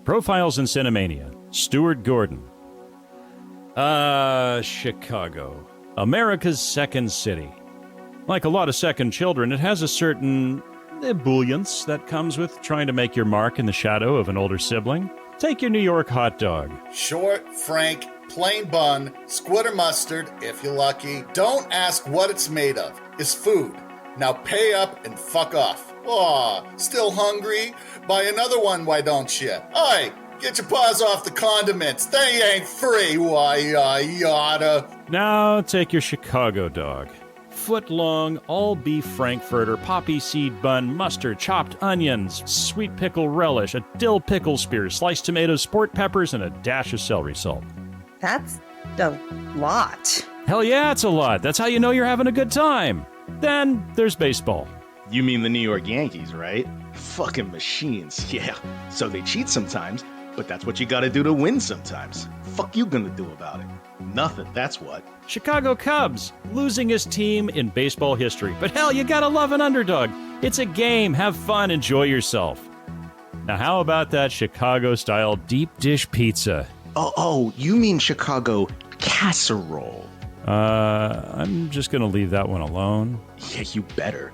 Profiles in Cinemania. Stuart Gordon. Chicago. America's second city. Like a lot of second children, it has a certain ebullience that comes with trying to make your mark in the shadow of an older sibling. Take your New York hot dog. Short, frank, plain bun, squid or mustard, if you're lucky. Don't ask what it's made of. It's food. Now pay up and fuck off. Aw, still hungry? Buy another one, why don't you? Oi, get your paws off the condiments. They ain't free, why you oughta. Now take your Chicago dog. Foot-long, all-beef frankfurter, poppy seed bun, mustard, chopped onions, sweet pickle relish, a dill pickle spear, sliced tomatoes, sport peppers, and a dash of celery salt. That's a lot. Hell yeah, it's a lot. That's how you know you're having a good time. Then there's baseball. You mean the New York Yankees, right? Fucking machines, yeah. So they cheat sometimes, but that's what you gotta do to win sometimes. Fuck you gonna do about it? Nothing, that's what. Chicago Cubs, losingest team in baseball history. But hell, you gotta love an underdog. It's a game. Have fun. Enjoy yourself. Now, how about that Chicago-style deep dish pizza? Oh, you mean Chicago casserole. I'm just gonna leave that one alone. Yeah, you better.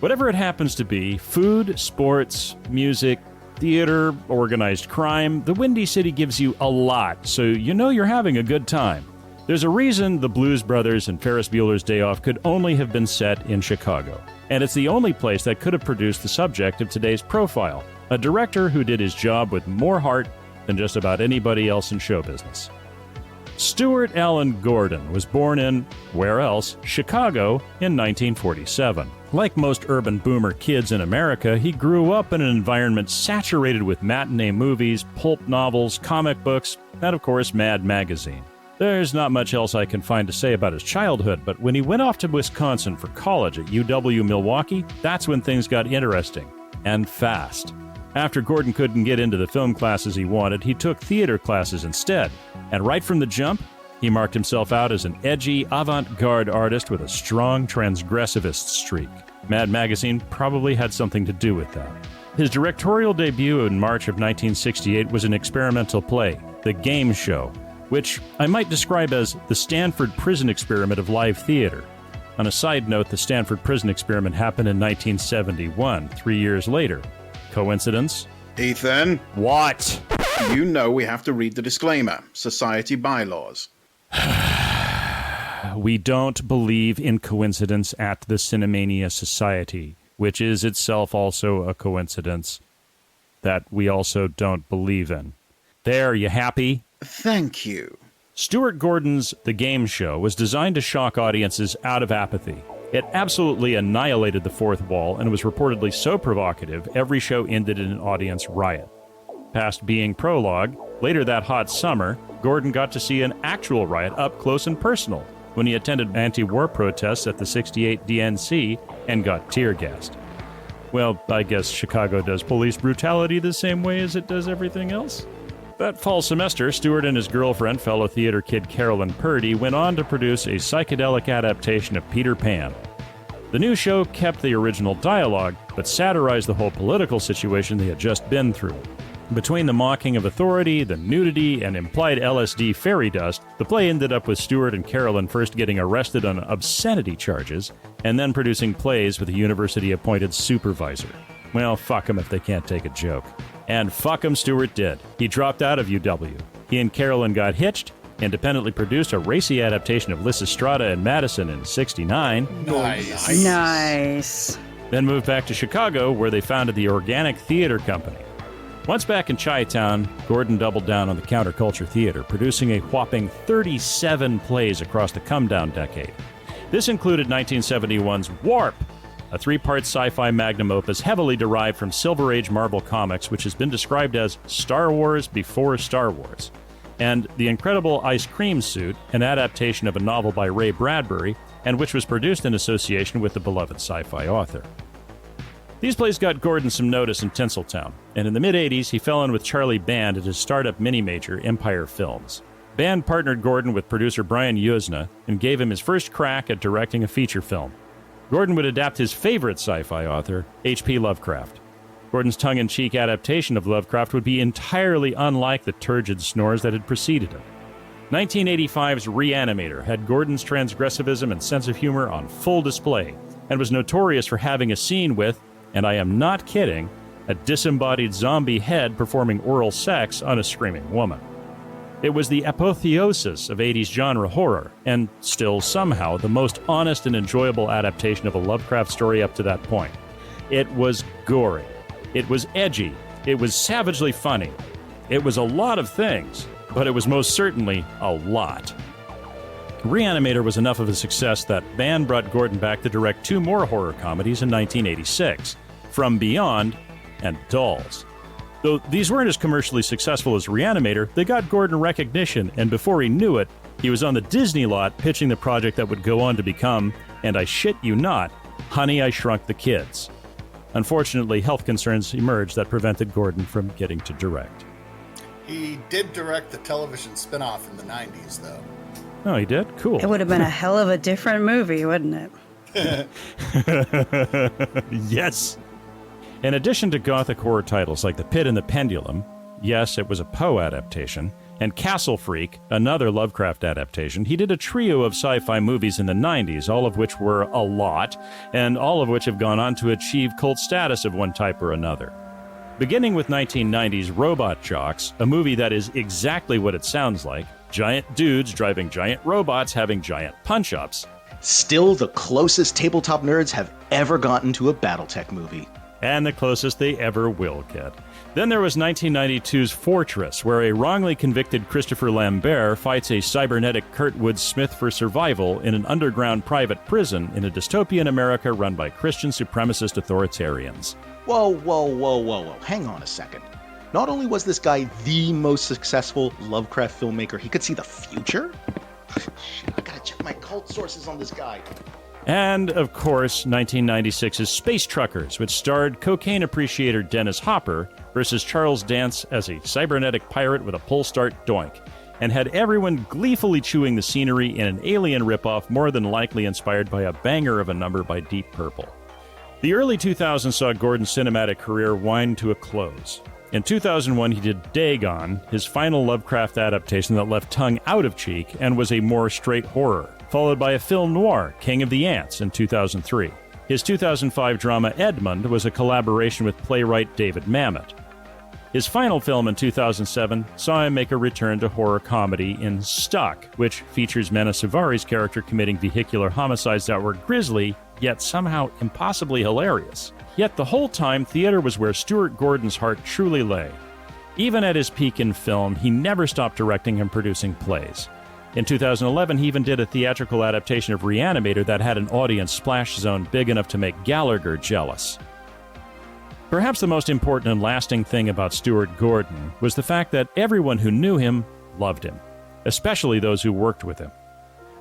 Whatever it happens to be, food, sports, music, theater, organized crime, the Windy City gives you a lot, so you know you're having a good time. There's a reason the Blues Brothers and Ferris Bueller's Day Off could only have been set in Chicago. And it's the only place that could have produced the subject of today's profile, a director who did his job with more heart than just about anybody else in show business. Stuart Allen Gordon was born in, where else, Chicago in 1947. Like most urban boomer kids in America, he grew up in an environment saturated with matinee movies, pulp novels, comic books, and of course Mad Magazine. There's not much else I can find to say about his childhood, but when he went off to Wisconsin for college at UW-Milwaukee, that's when things got interesting. And fast. After Gordon couldn't get into the film classes he wanted, he took theater classes instead. And right from the jump, he marked himself out as an edgy, avant-garde artist with a strong transgressivist streak. Mad Magazine probably had something to do with that. His directorial debut in March of 1968 was an experimental play, The Game Show, which I might describe as the Stanford prison experiment of live theater. On a side note, the Stanford prison experiment happened in 1971, 3 years later. Coincidence? Ethan? What? You know we have to read the disclaimer. Society bylaws. We don't believe in coincidence at the Cinemania Society, which is itself also a coincidence that we also don't believe in. There, you happy? Thank you. Stuart Gordon's The Game Show was designed to shock audiences out of apathy. It absolutely annihilated the fourth wall and was reportedly so provocative, every show ended in an audience riot. Past being prologue, later that hot summer, Gordon got to see an actual riot up close and personal when he attended anti-war protests at the 68 DNC and got tear-gassed. Well, I guess Chicago does police brutality the same way as it does everything else. That fall semester, Stuart and his girlfriend, fellow theater kid Carolyn Purdy, went on to produce a psychedelic adaptation of Peter Pan. The new show kept the original dialogue, but satirized the whole political situation they had just been through. Between the mocking of authority, the nudity, and implied LSD fairy dust, the play ended up with Stuart and Carolyn first getting arrested on obscenity charges, and then producing plays with a university-appointed supervisor. Well, fuck them if they can't take a joke. And fuck him, Stuart did. He dropped out of UW. He and Carolyn got hitched, independently produced a racy adaptation of Lysistrata and Madison in '69. Nice. Then moved back to Chicago, where they founded the Organic Theater Company. Once back in Chi-Town, Gordon doubled down on the counterculture theater, producing a whopping 37 plays across the come-down decade. This included 1971's Warp, a three-part sci-fi magnum opus heavily derived from Silver Age Marvel Comics, which has been described as Star Wars before Star Wars, and The Incredible Ice Cream Suit, an adaptation of a novel by Ray Bradbury, and which was produced in association with the beloved sci-fi author. These plays got Gordon some notice in Tinseltown, and in the mid-'80s he fell in with Charlie Band at his startup mini-major, Empire Films. Band partnered Gordon with producer Brian Yuzna and gave him his first crack at directing a feature film. Gordon would adapt his favorite sci-fi author, H.P. Lovecraft. Gordon's tongue-in-cheek adaptation of Lovecraft would be entirely unlike the turgid snores that had preceded it. 1985's Reanimator had Gordon's transgressivism and sense of humor on full display, and was notorious for having a scene with, and I am not kidding, a disembodied zombie head performing oral sex on a screaming woman. It was the apotheosis of 80s genre horror, and still somehow the most honest and enjoyable adaptation of a Lovecraft story up to that point. It was gory. It was edgy. It was savagely funny. It was a lot of things, but it was most certainly a lot. Reanimator was enough of a success that Band brought Gordon back to direct 2 more horror comedies in 1986, From Beyond and Dolls. Though these weren't as commercially successful as Reanimator, they got Gordon recognition, and before he knew it, he was on the Disney lot pitching the project that would go on to become, and I shit you not, Honey, I Shrunk the Kids. Unfortunately, health concerns emerged that prevented Gordon from getting to direct. He did direct the television spin-off in the 90s, though. Oh, he did? Cool. It would have been a hell of a different movie, wouldn't it? Yes. In addition to gothic horror titles like The Pit and the Pendulum, yes, it was a Poe adaptation, and Castle Freak, another Lovecraft adaptation, he did a trio of sci-fi movies in the 90s, all of which were a lot, and all of which have gone on to achieve cult status of one type or another. Beginning with 1990's Robot Jocks, a movie that is exactly what it sounds like, giant dudes driving giant robots having giant punch-ups. Still the closest tabletop nerds have ever gotten to a Battletech movie. And the closest they ever will get. Then there was 1992's Fortress, where a wrongly convicted Christopher Lambert fights a cybernetic Kurtwood Smith for survival in an underground private prison in a dystopian America run by Christian supremacist authoritarians. Whoa. Hang on a second. Not only was this guy the most successful Lovecraft filmmaker, he could see the future? Shit, I gotta check my cult sources on this guy. And, of course, 1996's Space Truckers, which starred cocaine appreciator Dennis Hopper versus Charles Dance as a cybernetic pirate with a pull-start doink, and had everyone gleefully chewing the scenery in an Alien ripoff more than likely inspired by a banger of a number by Deep Purple. The early 2000s saw Gordon's cinematic career wind to a close. In 2001, he did Dagon, his final Lovecraft adaptation that left tongue out of cheek and was a more straight horror, followed by a film noir, King of the Ants, in 2003. His 2005 drama Edmund was a collaboration with playwright David Mamet. His final film in 2007 saw him make a return to horror comedy in Stuck, which features Mena Suvari's character committing vehicular homicides that were grisly, yet somehow impossibly hilarious. Yet the whole time, theater was where Stuart Gordon's heart truly lay. Even at his peak in film, he never stopped directing and producing plays. In 2011, he even did a theatrical adaptation of Reanimator that had an audience splash zone big enough to make Gallagher jealous. Perhaps the most important and lasting thing about Stuart Gordon was the fact that everyone who knew him loved him, especially those who worked with him.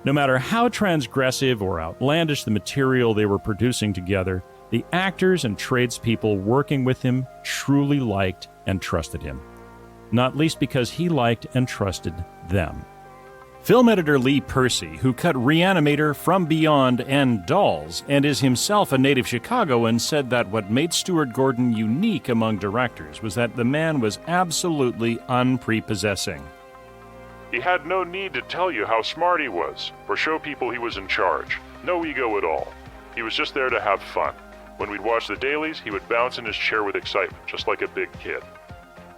No matter how transgressive or outlandish the material they were producing together, the actors and tradespeople working with him truly liked and trusted him, not least because he liked and trusted them. Film editor Lee Percy, who cut Reanimator, From Beyond, and Dolls, and is himself a native Chicagoan, said that what made Stuart Gordon unique among directors was that the man was absolutely unprepossessing. He had no need to tell you how smart he was, or show people he was in charge. No ego at all. He was just there to have fun. When we'd watch the dailies, he would bounce in his chair with excitement, just like a big kid.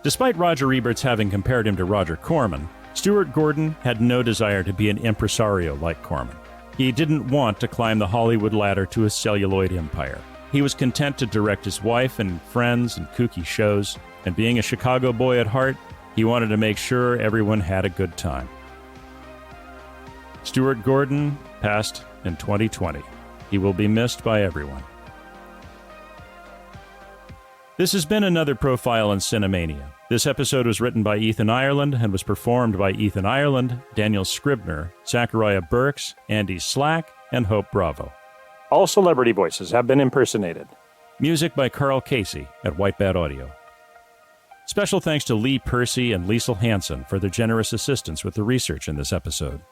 Despite Roger Ebert's having compared him to Roger Corman, Stuart Gordon had no desire to be an impresario like Corman. He didn't want to climb the Hollywood ladder to a celluloid empire. He was content to direct his wife and friends and kooky shows, and being a Chicago boy at heart, he wanted to make sure everyone had a good time. Stuart Gordon passed in 2020. He will be missed by everyone. This has been another Profile in Cinemania. This episode was written by Ethan Ireland and was performed by Ethan Ireland, Daniel Scribner, Zachariah Burks, Andy Slack, and Hope Bravo. All celebrity voices have been impersonated. Music by Carl Casey at White Bat Audio. Special thanks to Lee Percy and Liesel Hanson for their generous assistance with the research in this episode.